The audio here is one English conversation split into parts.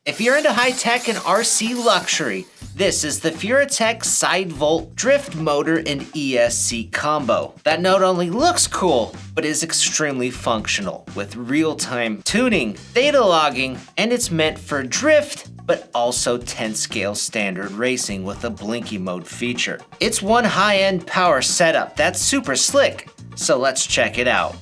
If you're into high-tech and RC luxury, this is the Furitek SlideVolt Drift Motor and ESC Combo. That not only looks cool, but is extremely functional with real-time tuning, data logging, and it's meant for drift, but also 10 scale standard racing with a blinky mode feature. It's one high-end power setup that's super slick, so let's check it out.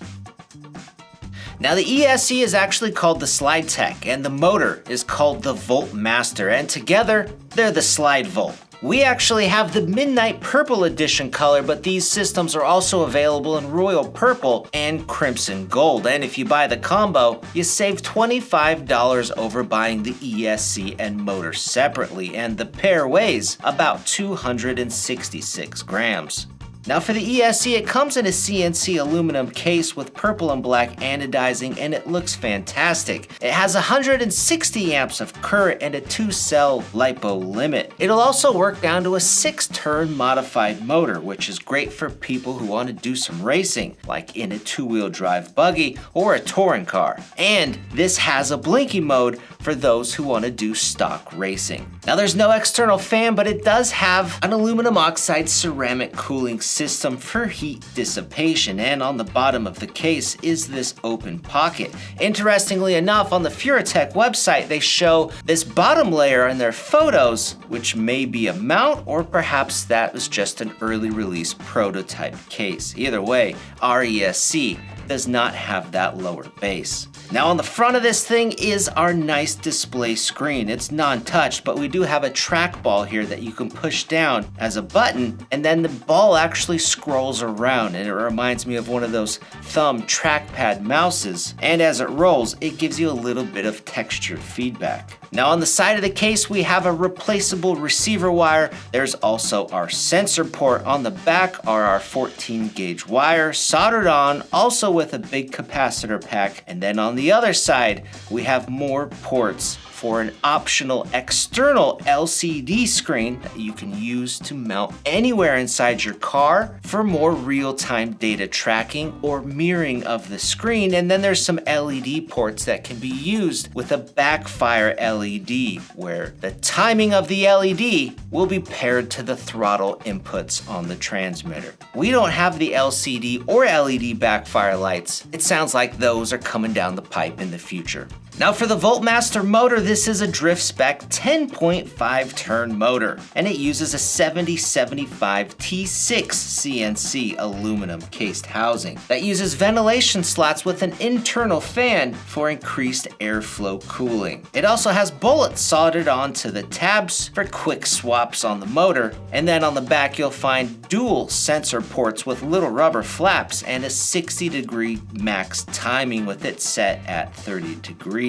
Now the ESC is actually called the Slidetech and the motor is called the Voltmaster, and together they're the SlideVolt. We actually have the Midnight Purple Edition color, but these systems are also available in Royal Purple and Crimson Gold. And if you buy the combo, you save $25 over buying the ESC and motor separately, and the pair weighs about 266 grams. Now for the ESC, it comes in a CNC aluminum case with purple and black anodizing, and it looks fantastic. It has 160 amps of current and a 2-cell LiPo limit. It'll also work down to a 6-turn modified motor, which is great for people who want to do some racing, like in a 2-wheel drive buggy or a touring car. And this has a blinky mode for those who want to do stock racing. Now there's no external fan, but it does have an aluminum oxide ceramic cooling system for heat dissipation, and on the bottom of the case is this open pocket. Interestingly enough, on the Furitek website they show this bottom layer in their photos, which may be a mount, or perhaps that was just an early release prototype case. Either way, our ESC does not have that lower base. Now on the front of this thing is our nice display screen. It's non-touch, but we do have a trackball here that you can push down as a button, and then the ball actually scrolls around, and it reminds me of one of those thumb trackpad mouses, and as it rolls, it gives you a little bit of textured feedback. Now on the side of the case, we have a replaceable receiver wire. There's also our sensor port. On the back are our 14 gauge wire soldered on, also with a big capacitor pack. And then on the other side, we have more ports for an optional external LCD screen that you can use to mount anywhere inside your car for more real-time data tracking or mirroring of the screen. And then there's some LED ports that can be used with a backfire LED, where the timing of the LED will be paired to the throttle inputs on the transmitter. We don't have the LCD or LED backfire lights. It sounds like those are coming down the pipe in the future. Now for the Voltmaster motor, this is a Drift Spec 10.5 turn motor, and it uses a 7075 T6 CNC aluminum cased housing that uses ventilation slots with an internal fan for increased airflow cooling. It also has bullets soldered onto the tabs for quick swaps on the motor, and then on the back you'll find dual sensor ports with little rubber flaps and a 60-degree max timing with it set at 30 degrees.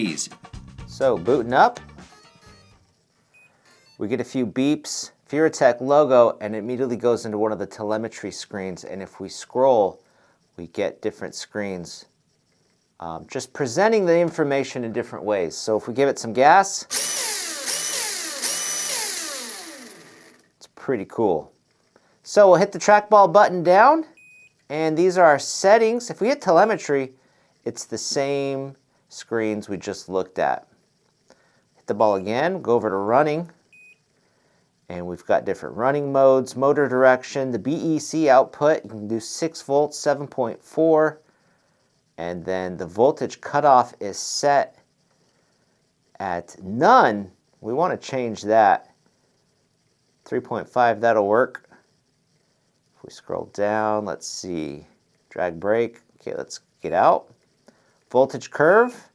So booting up, we get a few beeps, Furitek logo, and it immediately goes into one of the telemetry screens, and if we scroll, we get different screens just presenting the information in different ways. So if we give it some gas, it's pretty cool. So we'll hit the trackball button down, and these are our settings. If we hit telemetry, it's the same screens we just looked at. Hit the ball again, go over to running, and we've got different running modes, motor direction, the BEC output, you can do 6 volts, 7.4, and then the voltage cutoff is set at none. We want to change that. 3.5, that'll work. If we scroll down, let's see, drag brake, okay, let's get out. Voltage curve,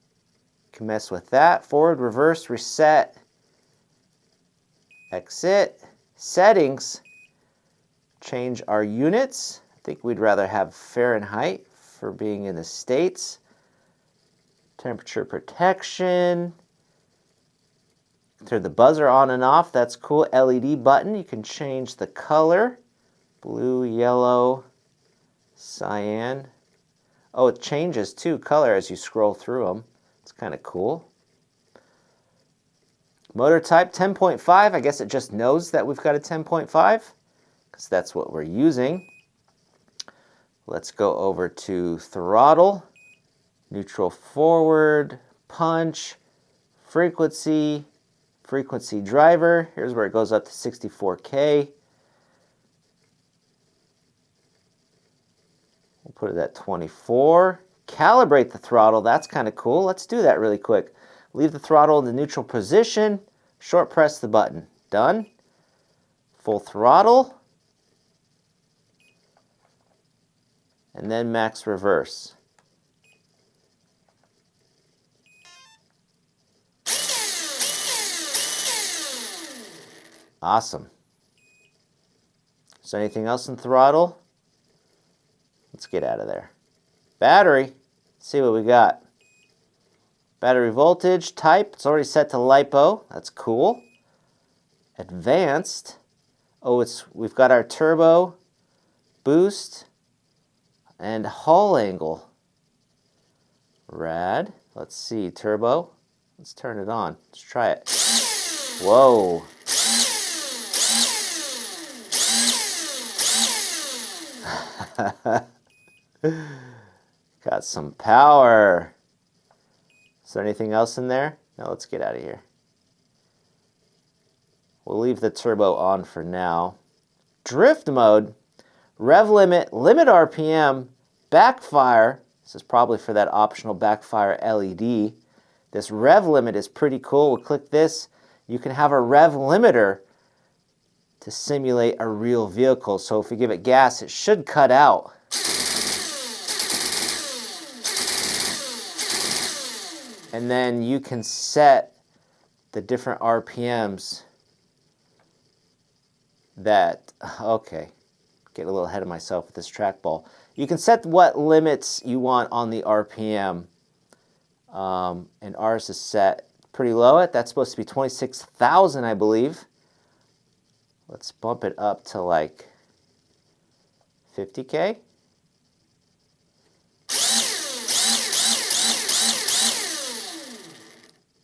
can mess with that. Forward, reverse, reset, exit. Settings, change our units. I think we'd rather have Fahrenheit for being in the States. Temperature protection. Turn the buzzer on and off, that's cool. LED button, you can change the color. Blue, yellow, cyan. Oh, it changes too, color as you scroll through them. It's kind of cool. Motor type 10.5, I guess it just knows that we've got a 10.5 because that's what we're using. Let's go over to throttle, neutral forward, punch, frequency driver. Here's where it goes up to 64K. We'll put it at 24. Calibrate the throttle. That's kind of cool. Let's do that really quick. Leave the throttle in the neutral position. Short press the button. Done. Full throttle. And then max reverse. Awesome. Is there anything else in throttle? Let's get out of there. Battery. Let's see what we got. Battery voltage type. It's already set to LiPo. That's cool. Advanced. Oh, we've got our turbo, boost, and hull angle. Rad. Let's see, turbo. Let's turn it on. Let's try it. Whoa. Got some power. Is there anything else in there? No, let's get out of here. We'll leave the turbo on for now. Drift mode, rev limit, limit RPM, backfire. This is probably for that optional backfire LED. This rev limit is pretty cool. We'll click this. You can have a rev limiter to simulate a real vehicle. So if we give it gas, it should cut out. And then you can set the different RPMs that, okay, get a little ahead of myself with this trackball. You can set what limits you want on the RPM. And ours is set pretty low. That's supposed to be 26,000, I believe. Let's bump it up to like 50K.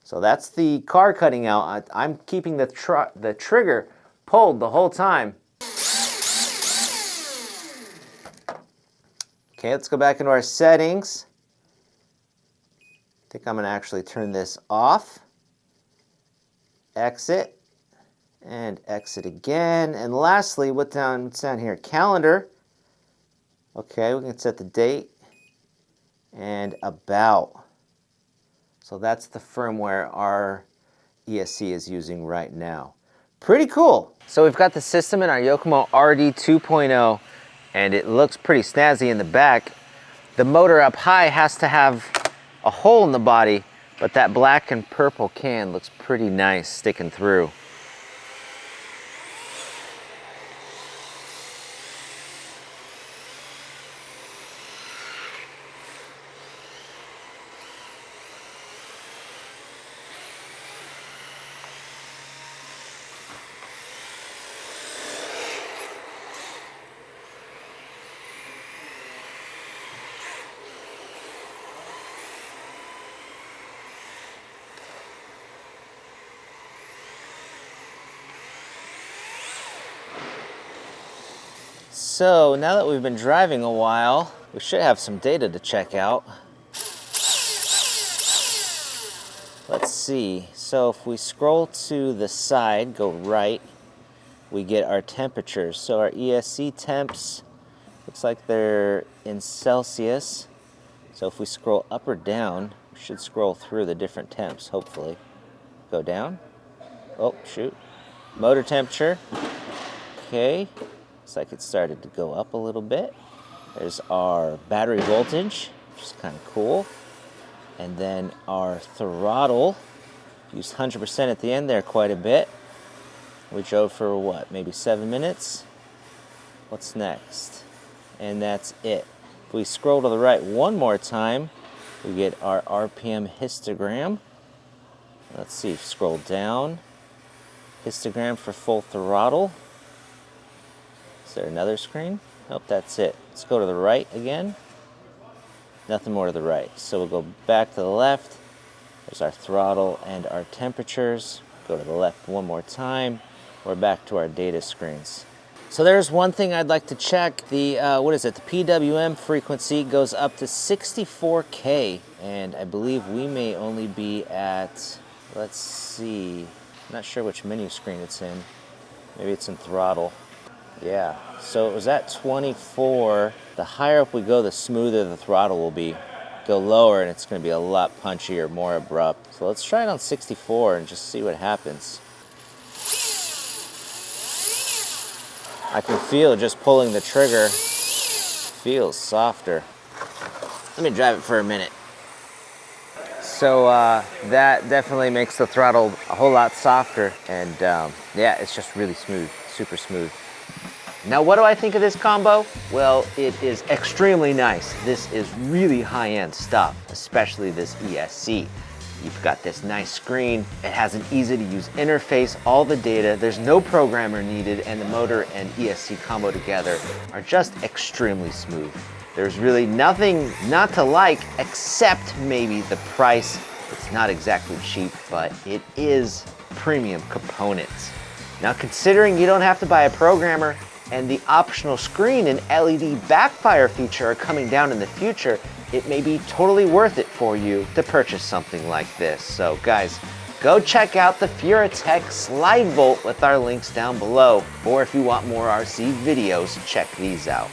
So that's the car cutting out. I'm keeping the trigger pulled the whole time. Okay, let's go back into our settings. I think I'm going to actually turn this off. Exit. And exit again. And lastly, what's down here? Calendar. Okay, we can set the date. And about. So that's the firmware our ESC is using right now. Pretty cool. So we've got the system in our Yokomo RD 2.0, and it looks pretty snazzy in the back. The motor up high has to have a hole in the body, but that black and purple can looks pretty nice sticking through. So now that we've been driving a while, we should have some data to check out. Let's see. So if we scroll to the side, go right, we get our temperatures. So our ESC temps, looks like they're in Celsius. So if we scroll up or down, we should scroll through the different temps, hopefully. Go down. Oh, shoot. Motor temperature. Okay. Looks like it started to go up a little bit. There's our battery voltage, which is kind of cool. And then our throttle, used 100% at the end there quite a bit. We drove for what, maybe 7 minutes? What's next? And that's it. If we scroll to the right one more time, we get our RPM histogram. Let's see, scroll down. Histogram for full throttle. Is there another screen? Nope, that's it. Let's go to the right again. Nothing more to the right. So we'll go back to the left. There's our throttle and our temperatures. Go to the left one more time. We're back to our data screens. So there's one thing I'd like to check. The, what is it? The PWM frequency goes up to 64K. And I believe we may only be at, Let's see. I'm not sure which menu screen it's in. Maybe it's in throttle. Yeah, so it was at 24. The higher up we go, the smoother the throttle will be. Go lower and it's going to be a lot punchier, more abrupt. So let's try it on 64 and just see what happens. I can feel just pulling the trigger feels softer. Let me drive it for a minute. So that definitely makes the throttle a whole lot softer, and yeah, it's just really smooth, super smooth. Now, what do I think of this combo? Well, it is extremely nice. This is really high-end stuff, especially this ESC. You've got this nice screen. It has an easy-to-use interface, all the data. There's no programmer needed, and the motor and ESC combo together are just extremely smooth. There's really nothing not to like except maybe the price. It's not exactly cheap, but it is premium components. Now, considering you don't have to buy a programmer and the optional screen and LED backfire feature are coming down in the future, it may be totally worth it for you to purchase something like this. So guys, go check out the Furitek SlideVolt with our links down below. Or if you want more RC videos, check these out.